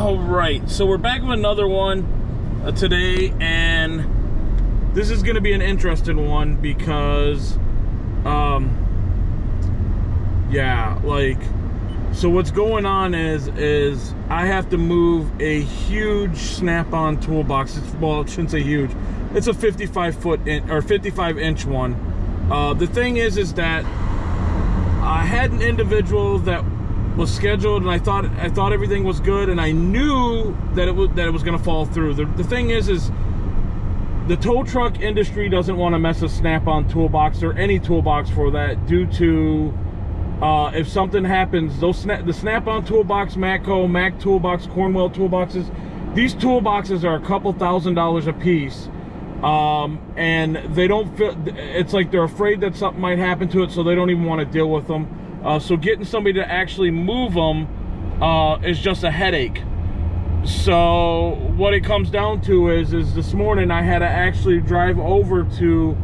All right, so we're back with another one today, and this is going to be an interesting one because, so what's going on is I have to move a huge Snap-on toolbox. Well, I shouldn't say huge. It's a 55-inch one. The thing is that I had an individual that was scheduled, and I thought everything was good, and I knew that it was going to fall through. The thing is the tow truck industry doesn't want to mess a Snap-on toolbox, or any toolbox for that, due to if something happens, the Snap-on toolbox, Matco, Mac toolbox, Cornwell toolboxes, these toolboxes are a couple $1,000s a piece, and they don't feel, it's like they're afraid that something might happen to it, so they don't even want to deal with them. So getting somebody to actually move them is just a headache. So what it comes down to is this morning I had to actually drive over to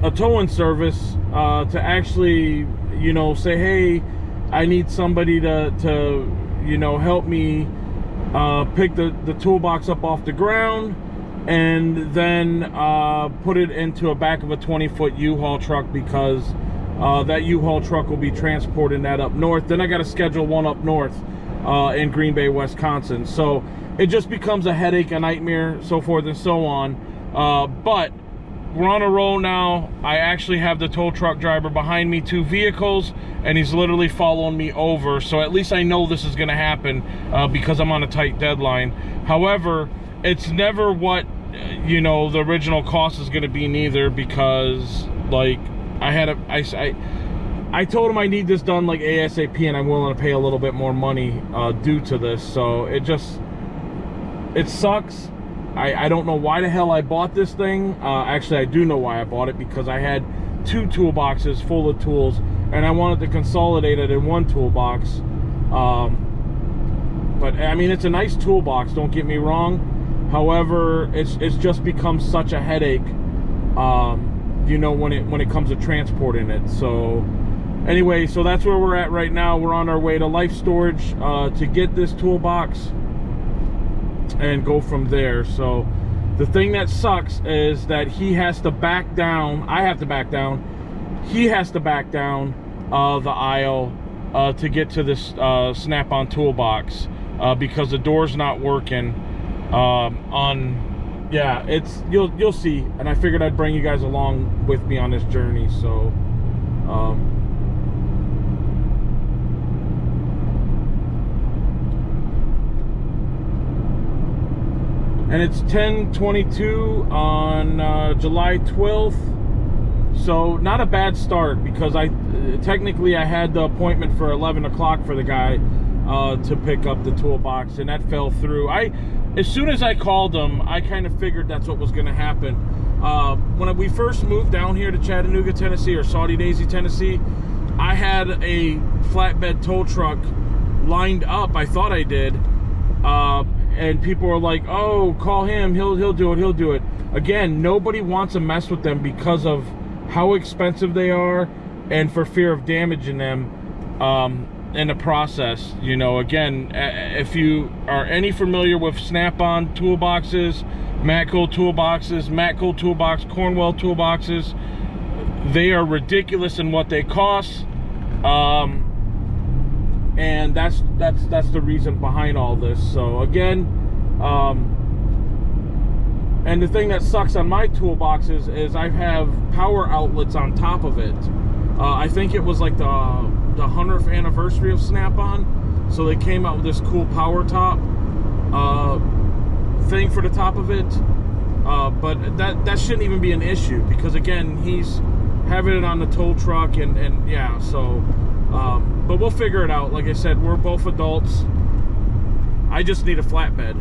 a towing service to actually, say, hey, I need somebody to help me pick the toolbox up off the ground, and then put it into a back of a 20-foot Uhaul truck, because that Uhaul truck will be transporting that up north. Then I got to schedule one up north in Green Bay, Wisconsin. So it just becomes a headache, a nightmare, so forth and so on. But we're on a roll now. I actually have the tow truck driver behind me, 2 vehicles, and he's literally following me over. So at least I know this is going to happen because I'm on a tight deadline. However, it's never what, the original cost is going to be neither, because, like, I told him I need this done like ASAP, and I'm willing to pay a little bit more money due to this. So it sucks. I don't know why the hell I bought this thing. Actually, I do know why I bought it, because I had 2 toolboxes full of tools, and I wanted to consolidate it in one toolbox. But I mean, it's a nice toolbox, don't get me wrong. However, it's just become such a headache, when it comes to transporting it. So anyway, so that's where we're at right now. We're on our way to Life Storage to get this toolbox and go from there. So the thing that sucks is that he has to back down. I have to back down. He has to back down the aisle to get to this Snap-on toolbox because the door's not working. It's you'll see, and I figured I'd bring you guys along with me on this journey. So and it's 10:22 on July 12th, so not a bad start, because technically I had the appointment for 11 o'clock for the guy to pick up the toolbox, and that fell through. As soon as I called him, I kind of figured that's what was going to happen. When we first moved down here to Chattanooga, Tennessee, or Saudi Daisy, Tennessee, I had a flatbed tow truck lined up. I thought I did. And people were like, oh, call him, he'll do it. Again, nobody wants to mess with them because of how expensive they are, and for fear of damaging them in the process. Again, if you are any familiar with Snap-on toolboxes, Matco toolbox, Cornwell toolboxes, they are ridiculous in what they cost, and that's the reason behind all this. So again, and the thing that sucks on my toolboxes is I have power outlets on top of it. I think it was like the 100th anniversary of Snap-on, so they came out with this cool power top thing for the top of it. But that shouldn't even be an issue, because again, he's having it on the tow truck, and yeah, so but we'll figure it out. Like I said, we're both adults. I just need a flatbed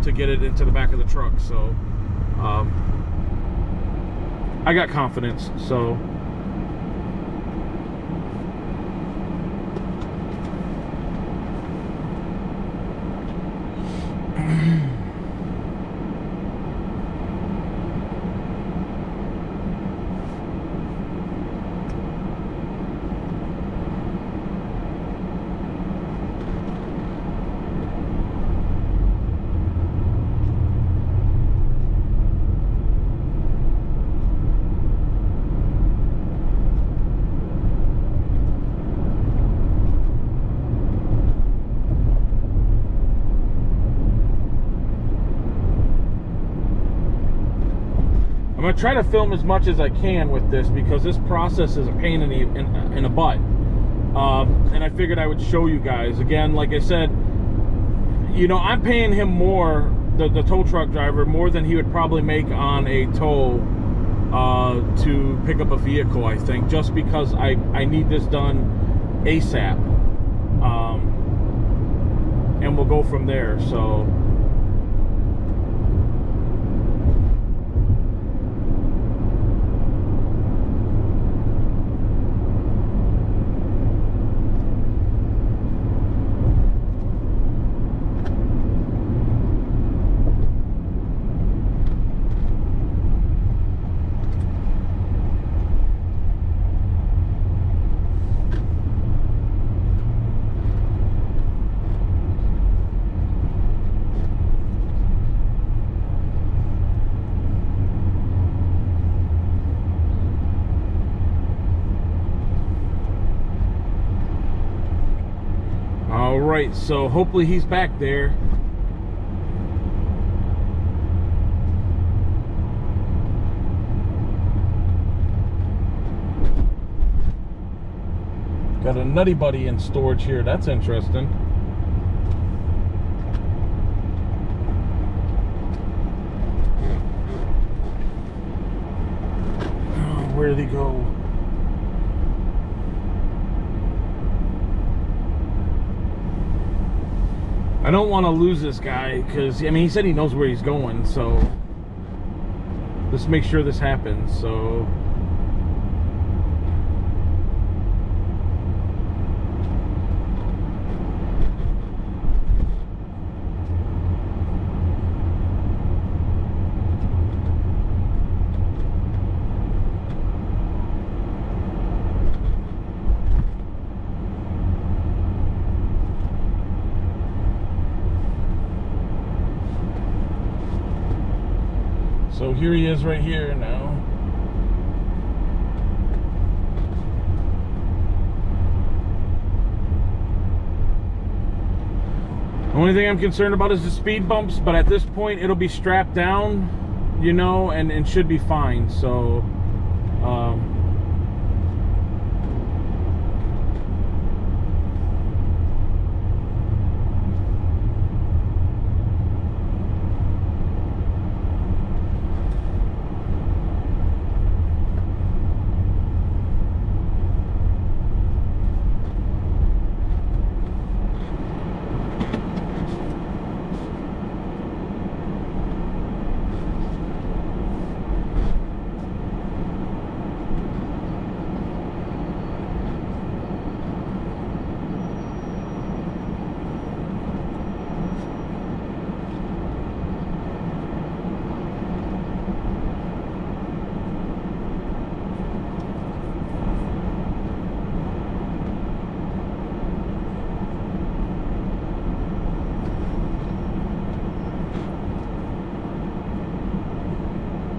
to get it into the back of the truck. So I got confidence. So going to try to film as much as I can with this, because this process is a pain in the butt. And I figured I would show you guys. Again, like I said, you know, I'm paying him more, the tow truck driver, more than he would probably make on a tow to pick up a vehicle, I think, just because I need this done ASAP. And we'll go from there. So Alright, so hopefully he's back there. Got a Nutty Buddy in storage here. That's interesting. Oh, where did he go? I don't want to lose this guy, because, I mean, he said he knows where he's going, so let's make sure this happens. So here he is right here now. The only thing I'm concerned about is the speed bumps, but at this point it'll be strapped down, you know, and should be fine. So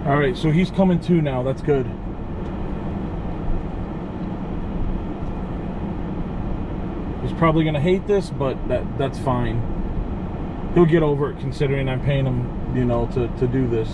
alright, so he's coming to now. That's good. He's probably gonna hate this, but that's fine. He'll get over it, considering I'm paying him, you know, to do this.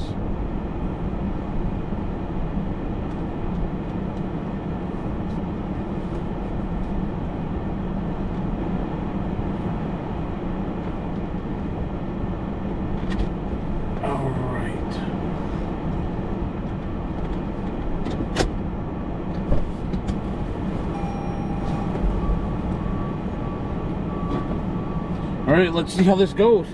All right, let's see how this goes.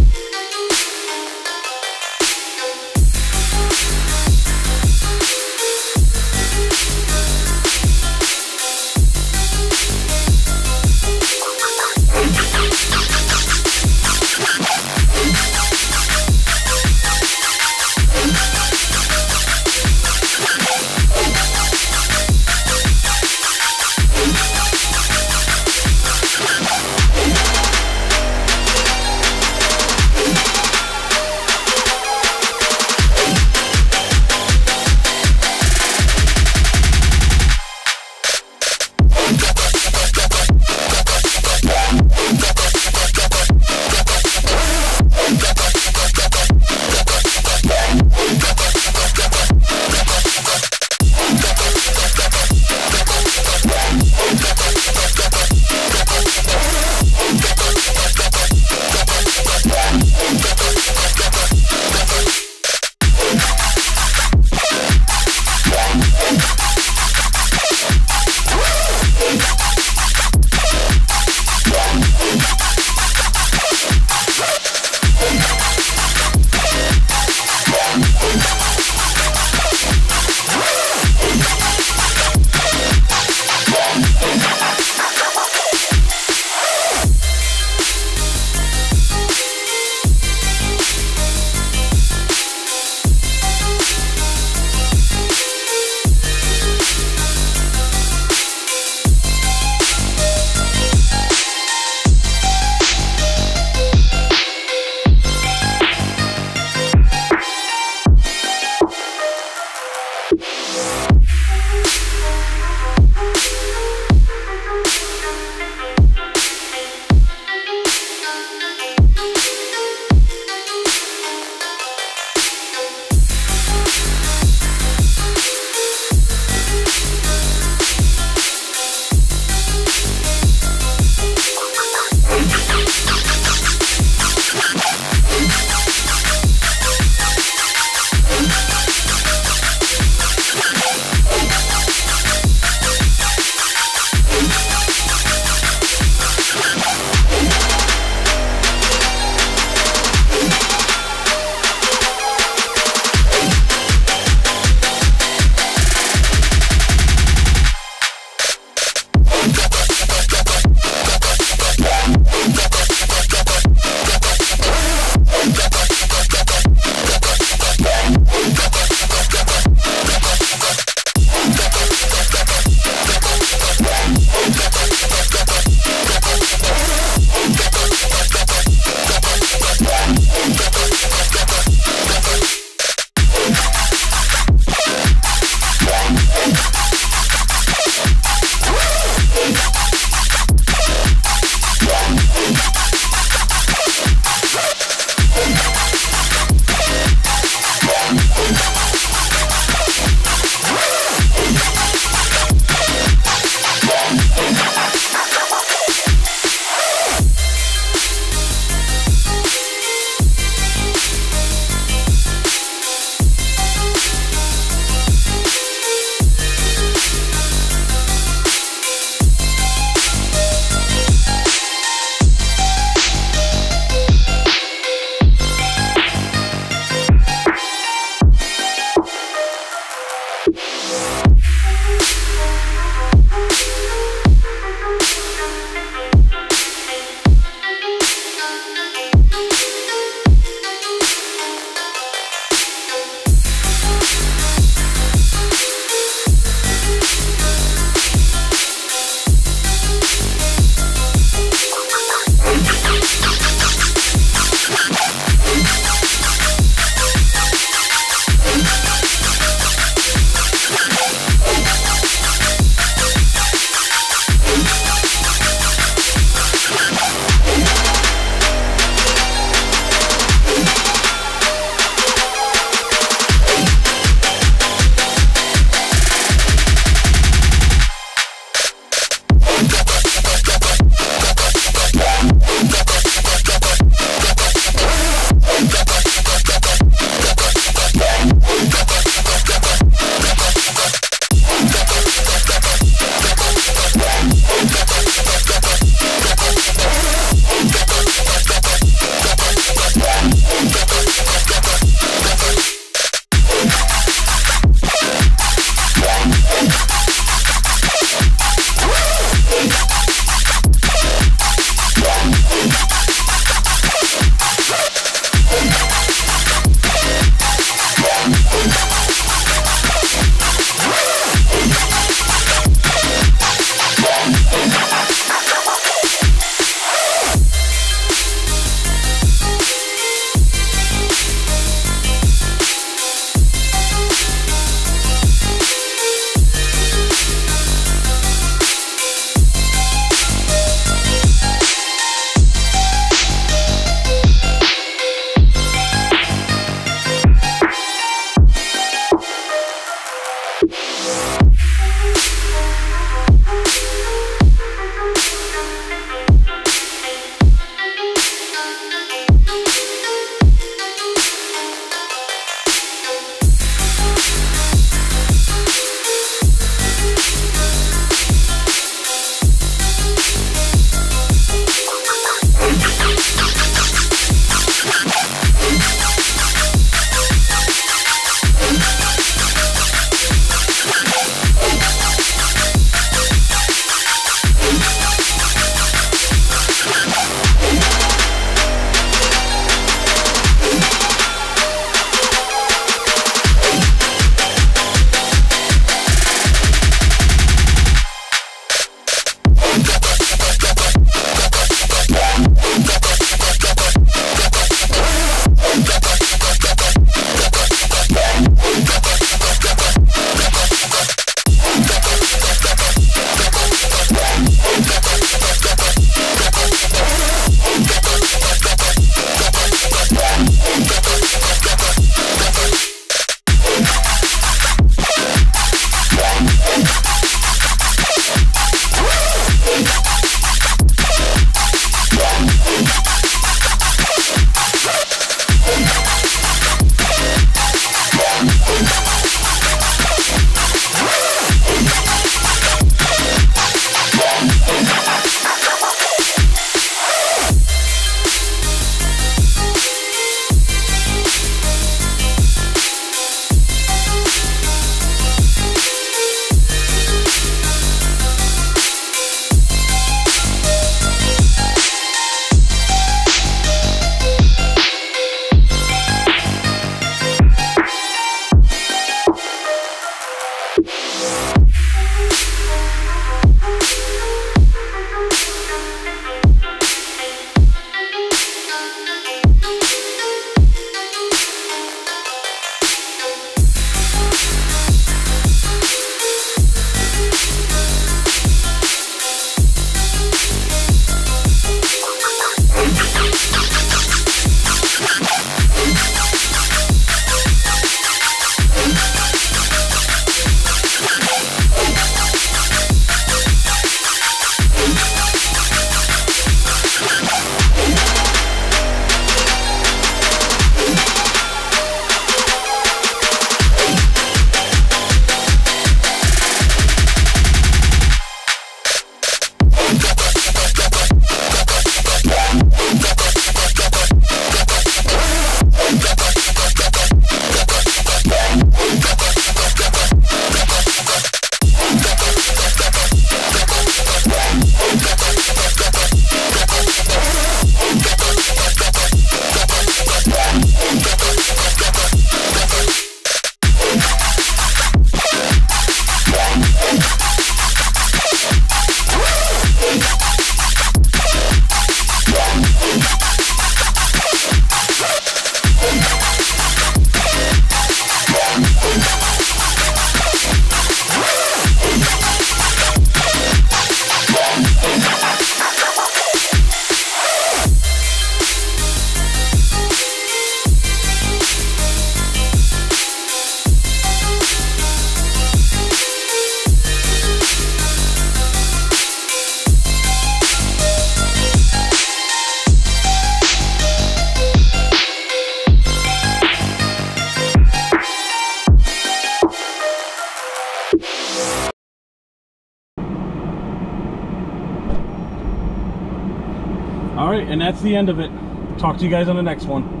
All right, and that's the end of it. Talk to you guys on the next one.